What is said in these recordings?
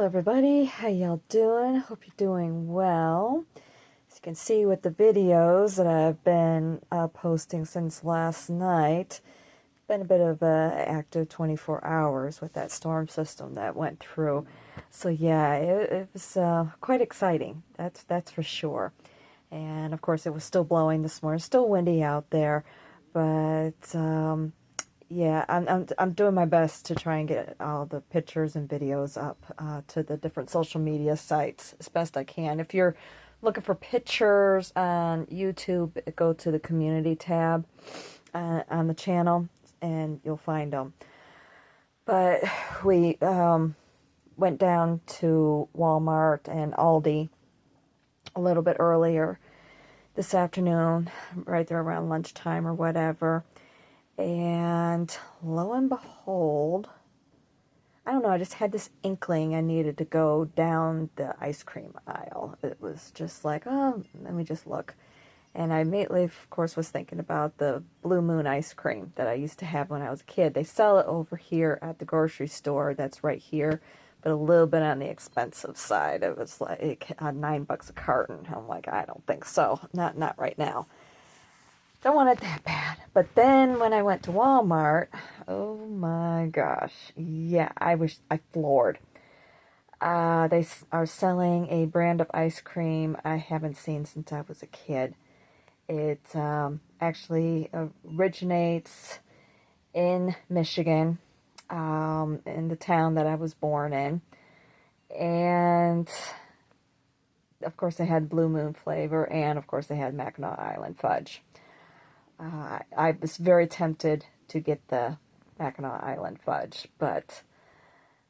Everybody, how y'all doing? Hope you're doing well. As you can see with the videos that I've been posting since last night, been a bit of a active 24 hours with that storm system that went through. So yeah, it was quite exciting. That's for sure. And of course, it was still blowing this morning, still windy out there, but yeah, I'm doing my best to try and get all the pictures and videos up to the different social media sites as best I can. If you're looking for pictures on YouTube, go to the community tab on the channel and you'll find them. But we went down to Walmart and Aldi a little bit earlier this afternoon, right there around lunchtime or whatever. And lo and behold, I don't know, I just had this inkling I needed to go down the ice cream aisle. It was just like, oh, let me just look. And I immediately, of course, was thinking about the Blue Moon ice cream that I used to have when I was a kid. They sell it over here at the grocery store that's right here, but a little bit on the expensive side. It was like $9 a carton. I'm like, I don't think so. Not right now. Don't want it that bad. But then when I went to Walmart, oh my gosh, yeah, I floored. They are selling a brand of ice cream I haven't seen since I was a kid. It actually originates in Michigan, in the town that I was born in. And of course they had Blue Moon flavor, and of course they had Mackinac Island fudge. I was very tempted to get the Mackinac Island fudge, but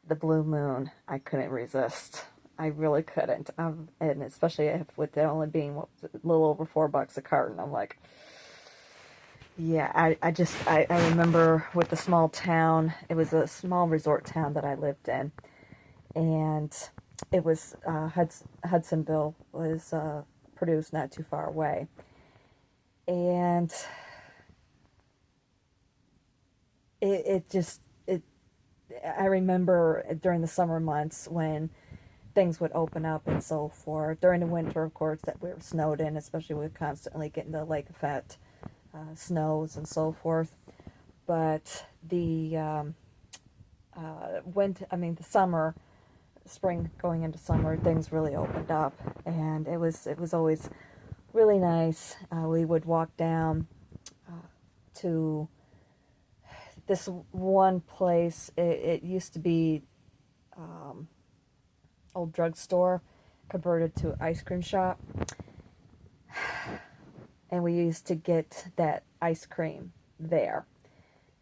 the Blue Moon, I couldn't resist. I really couldn't. And especially with it only being a little over $4 a carton, I'm like, yeah, I remember with the small town, it was a small resort town that I lived in, and it was, Hudsonville was produced not too far away. And I remember during the summer months when things would open up and so forth. During the winter, of course, that we were snowed in, especially with constantly getting the Lake Effect snows and so forth. But the the summer, spring going into summer, things really opened up, and it was always really nice. We would walk down to this one place. It used to be old drugstore converted to ice cream shop, and we used to get that ice cream there.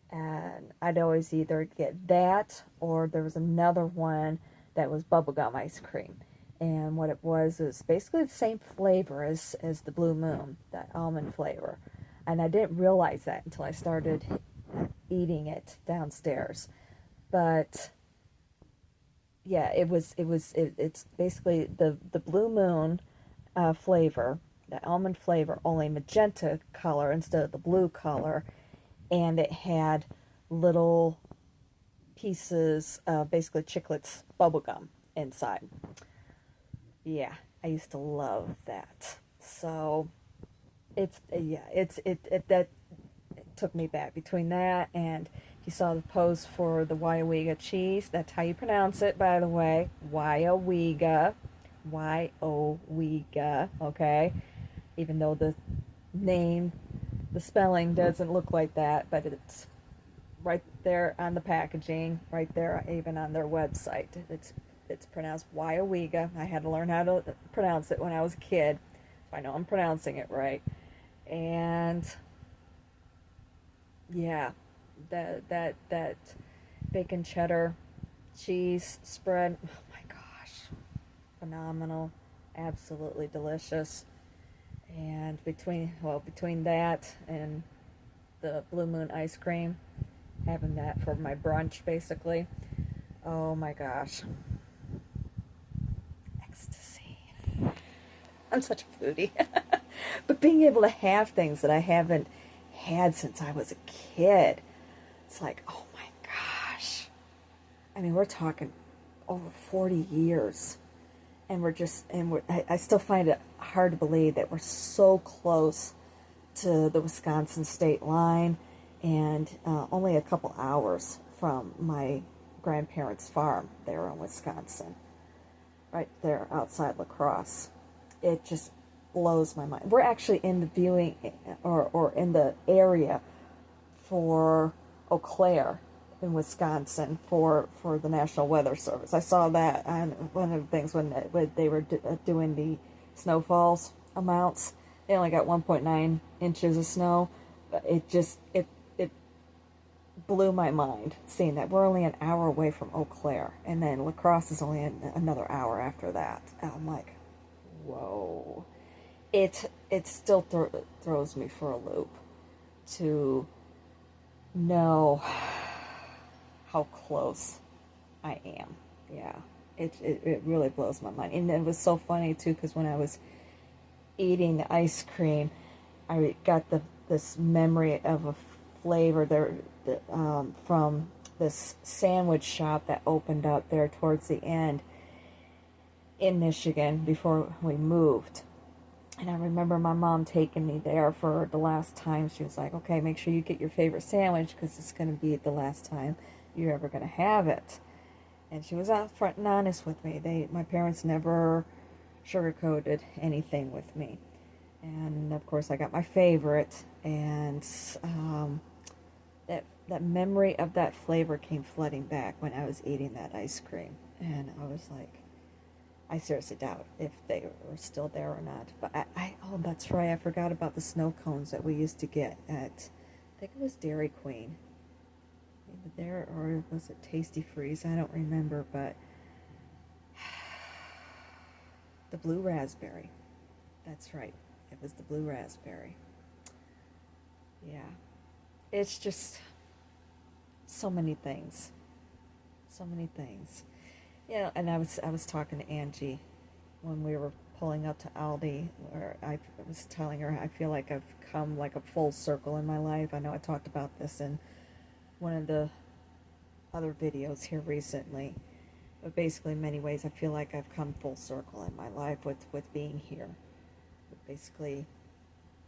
And I'd always either get that, or there was another one that was bubblegum ice cream. And what it was basically the same flavor as the Blue Moon, that almond flavor. And I didn't realize that until I started eating it downstairs. But yeah, it's basically the Blue Moon flavor, the almond flavor, only magenta color instead of the blue color. And it had little pieces of basically Chiclets bubblegum inside. Yeah, I used to love that. So that took me back. Between that and you saw the post for the Weyawega cheese. That's how you pronounce it, by the way. Weyawega. Weyawega, okay? Even though the name, the spelling doesn't look like that, but it's right there on the packaging, right there even on their website. It's pronounced Weyawega. I had to learn how to pronounce it when I was a kid, so I know I'm pronouncing it right. And yeah, that bacon cheddar cheese spread, oh my gosh, phenomenal, absolutely delicious. And between that and the Blue Moon ice cream, having that for my brunch basically, oh my gosh, ecstasy. I'm such a foodie. But being able to have things that I haven't had since I was a kid, it's like, oh my gosh. I mean, we're talking over 40 years. And I still find it hard to believe that we're so close to the Wisconsin state line, and only a couple hours from my grandparents' farm there in Wisconsin, right there outside La Crosse. It just blows my mind. We're actually in the viewing or in the area for Eau Claire in Wisconsin for the National Weather Service. I saw that on one of the things when they were doing the snowfalls amounts. They only got 1.9 inches of snow, but it blew my mind seeing that. We're only an hour away from Eau Claire, and then La Crosse is only another hour after that. And I'm like, whoa. It still throws me for a loop to know how close I am. Yeah, it really blows my mind. And it was so funny too, because when I was eating the ice cream, I got this memory of a flavor there from this sandwich shop that opened up there towards the end in Michigan before we moved. And I remember my mom taking me there for the last time. She was like, okay, make sure you get your favorite sandwich because it's going to be the last time you're ever going to have it. And she was upfront and honest with me. My parents never sugarcoated anything with me. And of course I got my favorite, and that memory of that flavor came flooding back when I was eating that ice cream. And I was like, I seriously doubt if they were still there or not. But oh, that's right, I forgot about the snow cones that we used to get at, I think it was Dairy Queen. Either there, or was it Tasty Freeze? I don't remember, but the blue raspberry. That's right, it was the blue raspberry. Yeah, it's just so many things. So many things. Yeah, and I was talking to Angie when we were pulling up to Aldi, where I was telling her I feel like I've come like a full circle in my life. I know I talked about this in one of the other videos here recently, but basically in many ways I feel like I've come full circle in my life with being here. But basically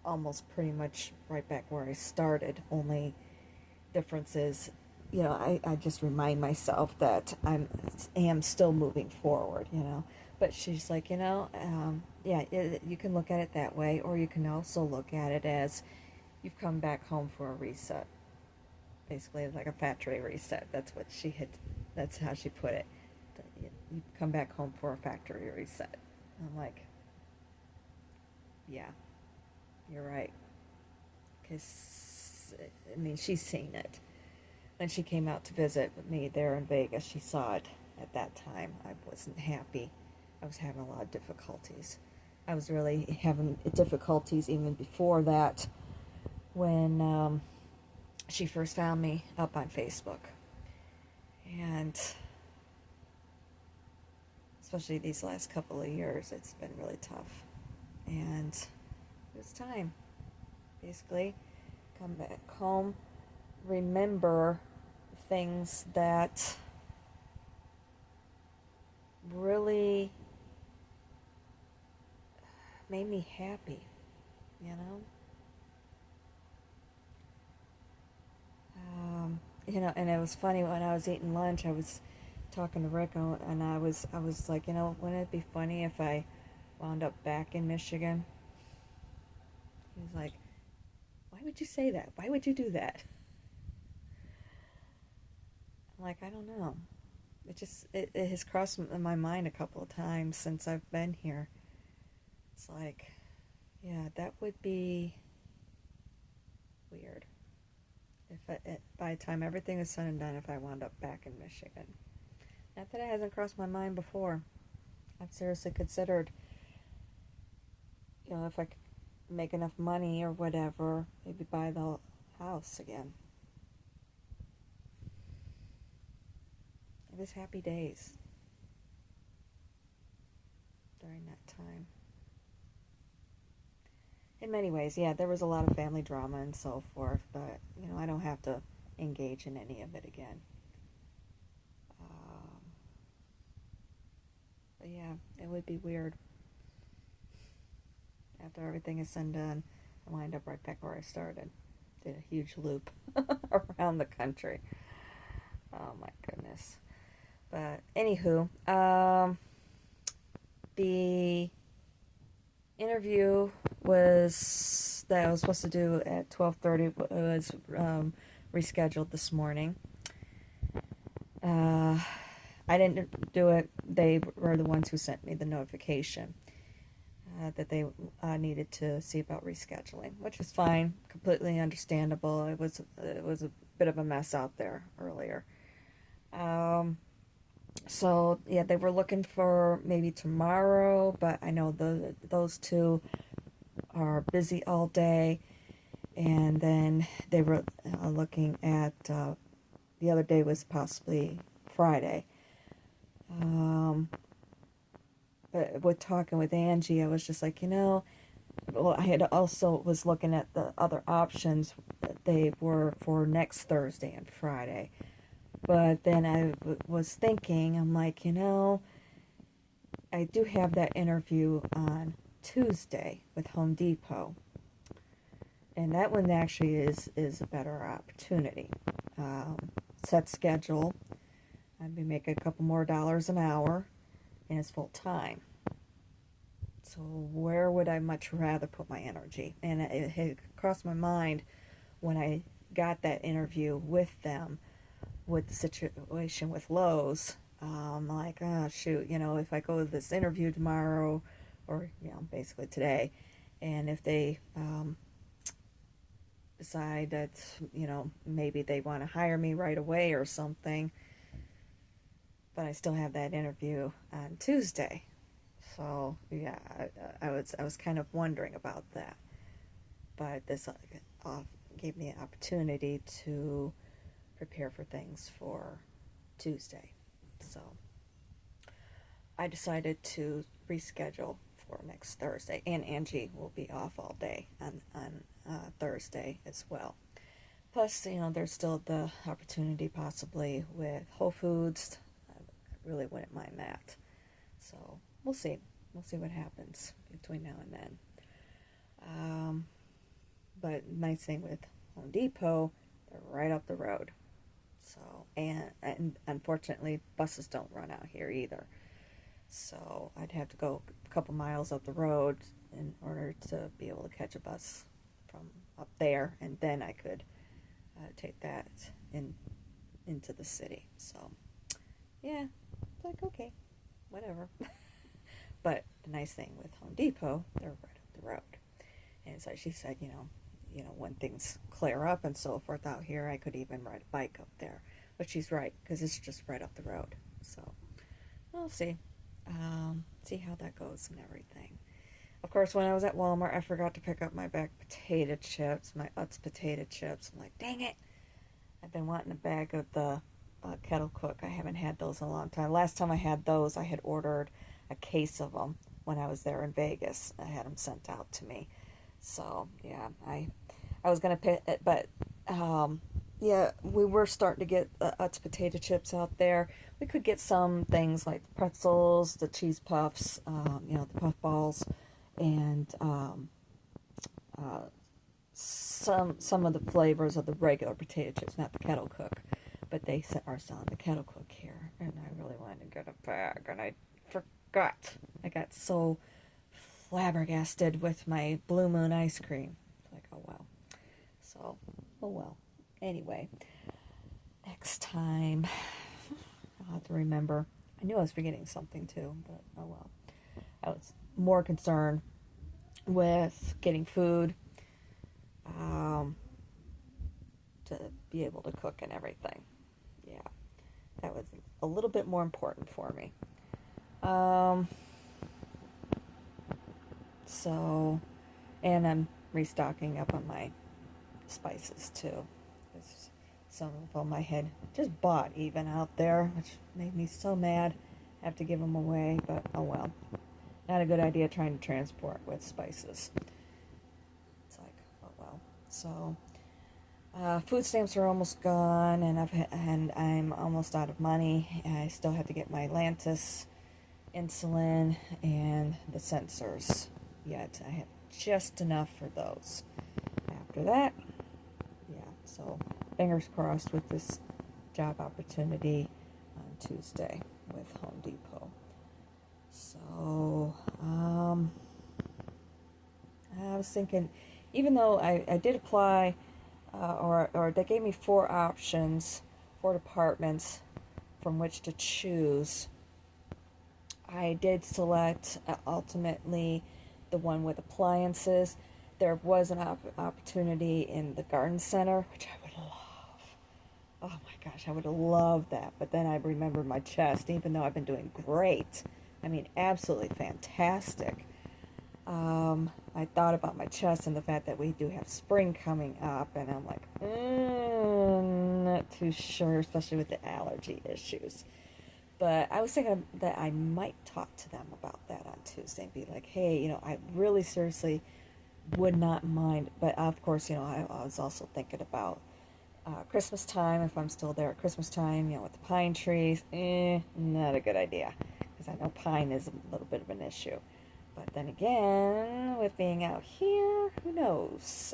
almost pretty much right back where I started, only difference is, I just remind myself that I am still moving forward, But she's like, yeah, you can look at it that way, or you can also look at it as you've come back home for a reset. Basically, it's like a factory reset. That's how she put it. You come back home for a factory reset. I'm like, yeah, you're right. Because, I mean, she's seen it. When she came out to visit me there in Vegas, she saw it at that time. I wasn't happy. I was having a lot of difficulties. I was really having difficulties even before that when she first found me up on Facebook. And especially these last couple of years, it's been really tough. And it was time. Basically, come back home, remember things that really made me happy, and it was funny when I was eating lunch, I was talking to Rick, and I was like, wouldn't it be funny if I wound up back in Michigan? He was like, why would you say that? Why would you do that? I'm like, I don't know. It has crossed my mind a couple of times since I've been here. It's like, yeah, that would be weird. By the time everything is said and done, if I wound up back in Michigan. Not that it hasn't crossed my mind before. I've seriously considered, if I could make enough money or whatever, maybe buy the house again. It was happy days during that time. In many ways, yeah, there was a lot of family drama and so forth, but, I don't have to engage in any of it again. it would be weird. After everything is said and done, I wind up right back where I started. Did a huge loop around the country. Oh my goodness. But anywho, the interview was that I was supposed to do at 12:30 was rescheduled this morning. I didn't do it. They were the ones who sent me the notification that they needed to see about rescheduling, which is fine, completely understandable. It was a bit of a mess out there earlier. So yeah, they were looking for maybe tomorrow, but I know those two are busy all day. And then they were looking at the other day was possibly Friday. But with talking with Angie, I was just like, well, I had also was looking at the other options. They were for next Thursday and Friday. But then I was thinking, I'm like, I do have that interview on Tuesday with Home Depot. And that one actually is a better opportunity. Set schedule. I'd be making a couple more dollars an hour, and it's full time. So where would I much rather put my energy? And it had crossed my mind when I got that interview with them, with the situation with Lowe's. Like, oh shoot, if I go to this interview tomorrow, or basically today, and if they decide that maybe they want to hire me right away or something, but I still have that interview on Tuesday. So yeah, I was kind of wondering about that, but this gave me an opportunity to prepare for things for Tuesday. So I decided to reschedule for next Thursday, and Angie will be off all day on Thursday as well. Plus, there's still the opportunity possibly with Whole Foods. I really wouldn't mind that. So we'll see. We'll see what happens between now and then. But nice thing with Home Depot, they're right up the road. So and unfortunately, buses don't run out here either. So I'd have to go a couple miles up the road in order to be able to catch a bus from up there, and then I could take that into the city. So yeah, it's like, okay, whatever. But the nice thing with Home Depot, they're right up the road. And so she said, when things clear up and so forth out here, I could even ride a bike up there. But she's right, because it's just right up the road. So we'll see. See how that goes and everything. Of course, when I was at Walmart, I forgot to pick up my bag of potato chips, my Utz potato chips. I'm like, dang it. I've been wanting a bag of the Kettle Cook. I haven't had those in a long time. Last time I had those, I had ordered a case of them when I was there in Vegas. I had them sent out to me. So, yeah, I was going to pick it, but, yeah, we were starting to get Utz potato chips out there. We could get some things like the pretzels, the cheese puffs, the puff balls, and some of the flavors of the regular potato chips, not the Kettle Cook, but they are selling the Kettle Cook here, and I really wanted to get a bag, and I forgot. I got so flabbergasted with my Blue Moon ice cream. It's like, oh well. So, oh well. Anyway, next time I'll have to remember. I knew I was forgetting something too, but oh well. I was more concerned with getting food to be able to cook and everything. Yeah, that was a little bit more important for me. So, and I'm restocking up on my spices too. Some of them I had just bought even out there, which made me so mad. I have to give them away, but oh well. Not a good idea trying to transport with spices. It's like, oh well. So, food stamps are almost gone, and I'm almost out of money. I still have to get my Lantus insulin and the sensors yet. I have just enough for those. After that, yeah, so fingers crossed with this job opportunity on Tuesday with Home Depot. So, I was thinking, even though I did apply, or they gave me 4 departments from which to choose, I did select ultimately the one with appliances. There was an opportunity in the garden center, which I would love. Oh my gosh, I would have loved that. But then I remembered my chest, even though I've been doing great. I mean, absolutely fantastic. I thought about my chest and the fact that we do have spring coming up, and I'm like, not too sure, especially with the allergy issues. But I was thinking that I might talk to them about that on Tuesday and be like, hey, I really seriously would not mind. But of course, I was also thinking about Christmas time, if I'm still there at Christmas time, with the pine trees. Not a good idea, because I know pine is a little bit of an issue. But then again, with being out here, who knows?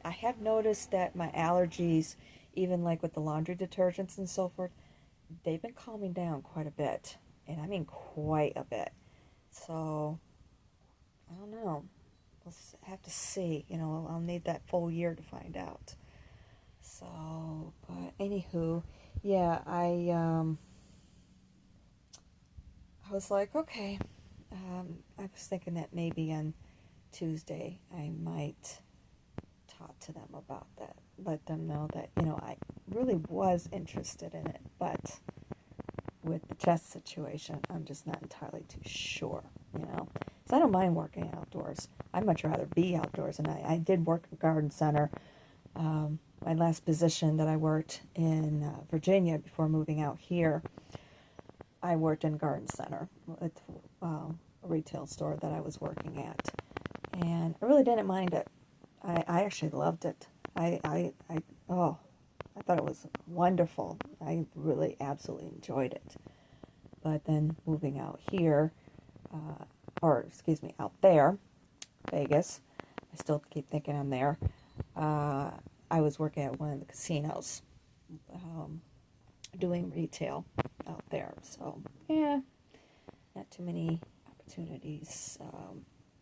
I have noticed that my allergies, even like with the laundry detergents and so forth, they've been calming down quite a bit. And I mean quite a bit. So, I don't know. We'll have to see. I'll need that full year to find out. So, but anywho, yeah, I was like, okay. I was thinking that maybe on Tuesday I might talk to them about that. Let them know that, I really was interested in it, but with the chest situation, I'm just not entirely too sure, So I don't mind working outdoors. I'd much rather be outdoors, and I did work at a garden center. My last position that I worked in Virginia before moving out here, I worked in garden center at a retail store that I was working at, and I really didn't mind it. I actually loved it. I thought it was wonderful. I really absolutely enjoyed it. But then moving out here, out there, Vegas, I still keep thinking I'm there. I was working at one of the casinos, doing retail out there. So, yeah, not too many opportunities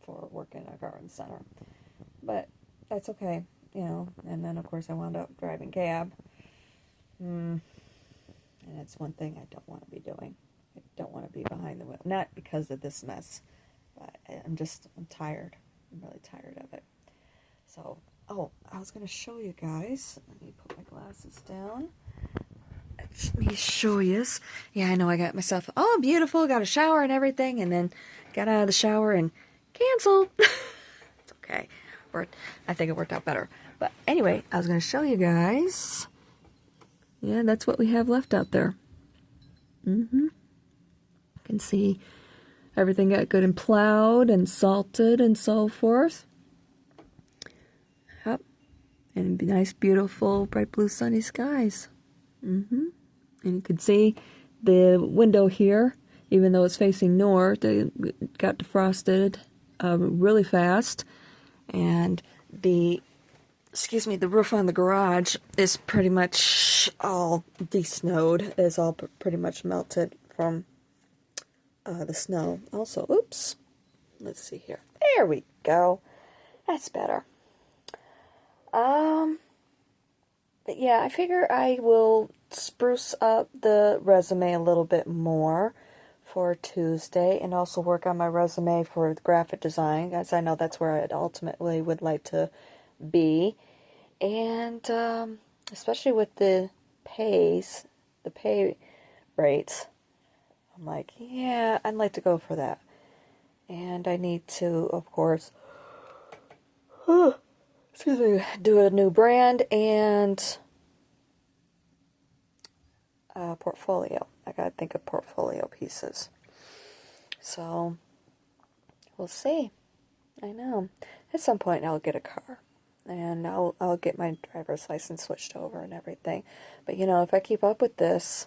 for working in a garden center. But that's okay, And then, of course, I wound up driving cab. And that's one thing I don't want to be doing. I don't want to be behind the wheel. Not because of this mess, but I'm tired. I'm really tired of it. So, I was going to show you guys. Let me put my glasses down. Let me show you. Yeah, I know I got myself all beautiful, got a shower and everything, and then got out of the shower and canceled. It's okay. I think it worked out better. But anyway, I was going to show you guys. Yeah, that's what we have left out there. You can see everything got good and plowed and salted and so forth. Yep. And nice, beautiful, bright blue, sunny skies. And you can see the window here, even though it's facing north, it got defrosted really fast. And the roof on the garage is pretty much all de-snowed. It's all pretty much melted from the snow. Also, oops. Let's see here. There we go. That's better. But yeah, I figure I will spruce up the resume a little bit more for Tuesday, and also work on my resume for the graphic design, as I know that's where I ultimately would like to be. And especially with the pay rates, I'm like, yeah, I'd like to go for that. And I need to, of course, do a new brand and portfolio. I gotta think of portfolio pieces. So, we'll see. I know. At some point I'll get a car. And I'll get my driver's license switched over and everything. But if I keep up with this,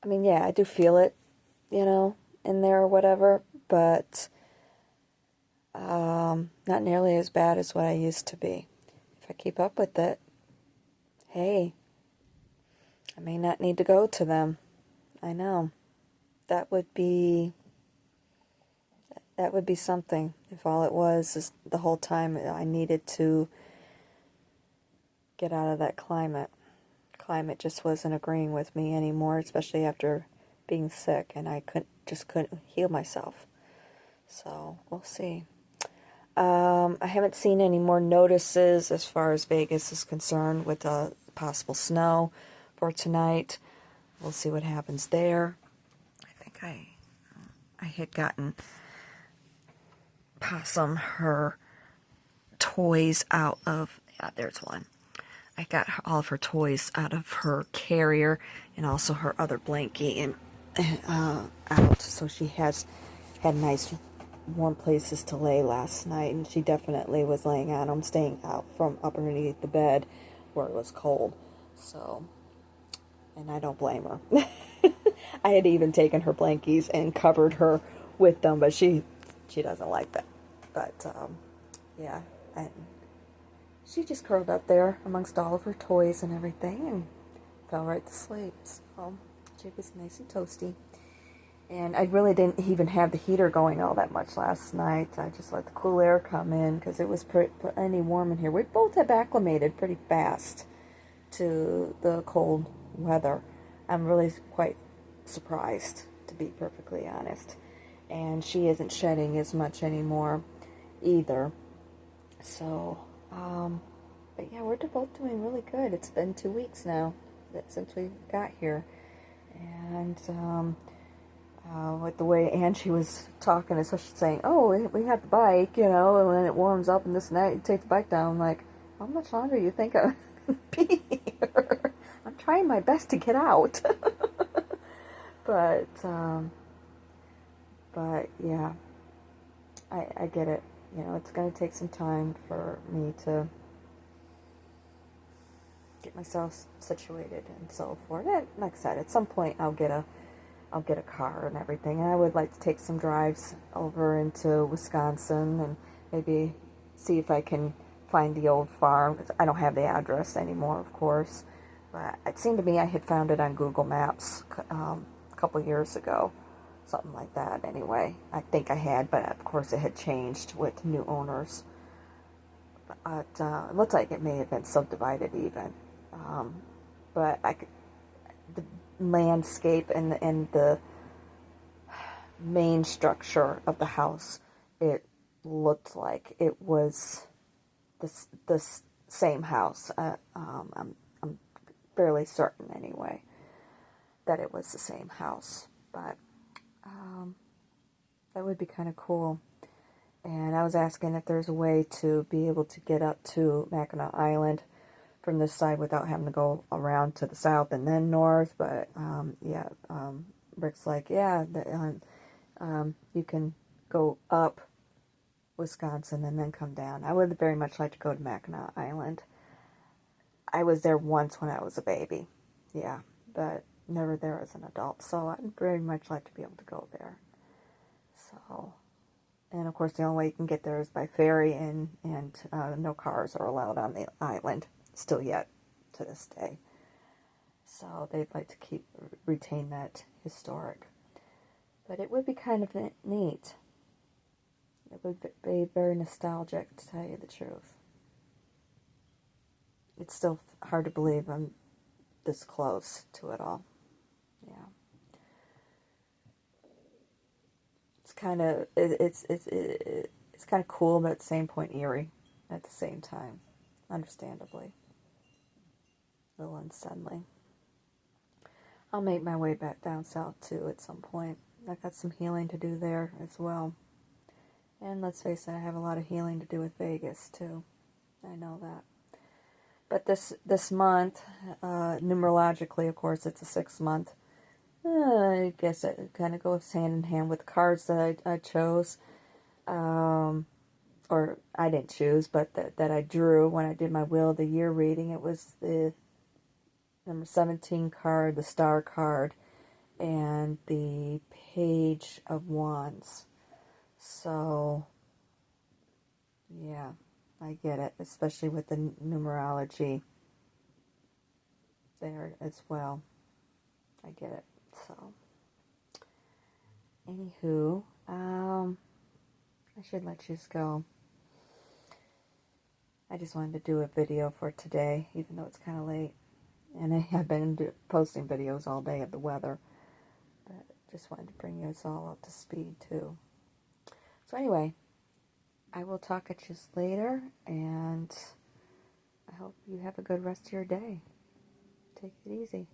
I mean, yeah, I do feel it. you know, in there or whatever, but not nearly as bad as what I used to be. If I keep up with it, hey, I may not need to go to them. I know. That would be something if all it was is the whole time I needed to get out of that climate. Climate just wasn't agreeing with me anymore, especially after being sick, and I couldn't heal myself. So we'll see. I haven't seen any more notices as far as Vegas is concerned with possible snow for tonight. We'll see what happens there. I think I had gotten Possum her toys out of, yeah, there's one. I got all of her toys out of her carrier and also her other blankie and out, so she had nice warm places to lay last night, and she definitely was laying on them, staying out from underneath the bed where it was cold. So, and I don't blame her. I had even taken her blankies and covered her with them, but she doesn't like that. But yeah, and she just curled up there amongst all of her toys and everything and fell right to sleep. So she was nice and toasty. And I really didn't even have the heater going all that much last night. I just let the cool air come in because it was plenty warm in here. We both have acclimated pretty fast to the cold weather. I'm really quite surprised, to be perfectly honest. And she isn't shedding as much anymore either. So, but yeah, we're both doing really good. It's been 2 weeks now since we got here. And, with the way Angie was talking, especially saying, oh, we have the bike, you know, and when it warms up and this and that, you take the bike down. I'm like, how much longer do you think I'll be here? I'm trying my best to get out. But yeah, I get it. You know, it's going to take some time for me to get myself situated and so forth. And like I said, at some point I'll get a car and everything. And I would like to take some drives over into Wisconsin and maybe see if I can find the old farm. I don't have the address anymore, of course. But it seemed to me I had found it on Google Maps a couple years ago. Something like that, anyway. I think I had, but of course it had changed with new owners. But it looked like it may have been subdivided even. But the landscape and the main structure of the house, it looked like it was the same house. I'm fairly certain anyway that it was the same house, but that would be kind of cool. And I was asking if there's a way to be able to get up to Mackinac Island from this side without having to go around to the south and then north, but yeah, Rick's like, yeah, you can go up Wisconsin and then come down. I would very much like to go to Mackinac Island. I was there once when I was a baby, yeah, but never there as an adult, so I'd very much like to be able to go there. So, and of course the only way you can get there is by ferry, and no cars are allowed on the island still yet to this day. So they'd like to retain that historic. But it would be kind of neat. It would be very nostalgic, to tell you the truth. It's still hard to believe I'm this close to it all. Yeah. It's kind of it's kind of cool, but at the same point eerie at the same time, understandably. A little unsettling. I'll make my way back down south too at some point. I've got some healing to do there as well. And let's face it, I have a lot of healing to do with Vegas too. I know that. But this month, numerologically, of course, it's a 6 month. I guess it kind of goes hand in hand with the cards that I chose. Or I didn't choose, but that I drew when I did my Wheel of the Year reading. It was the number 17 card, the Star card. and the Page of Wands. So, yeah, I get it, especially with the numerology there as well. I get it. So, anywho, I should let you go. I just wanted to do a video for today, even though it's kind of late. And I have been posting videos all day of the weather. But just wanted to bring you all up to speed, too. So anyway, I will talk at you later. And I hope you have a good rest of your day. Take it easy.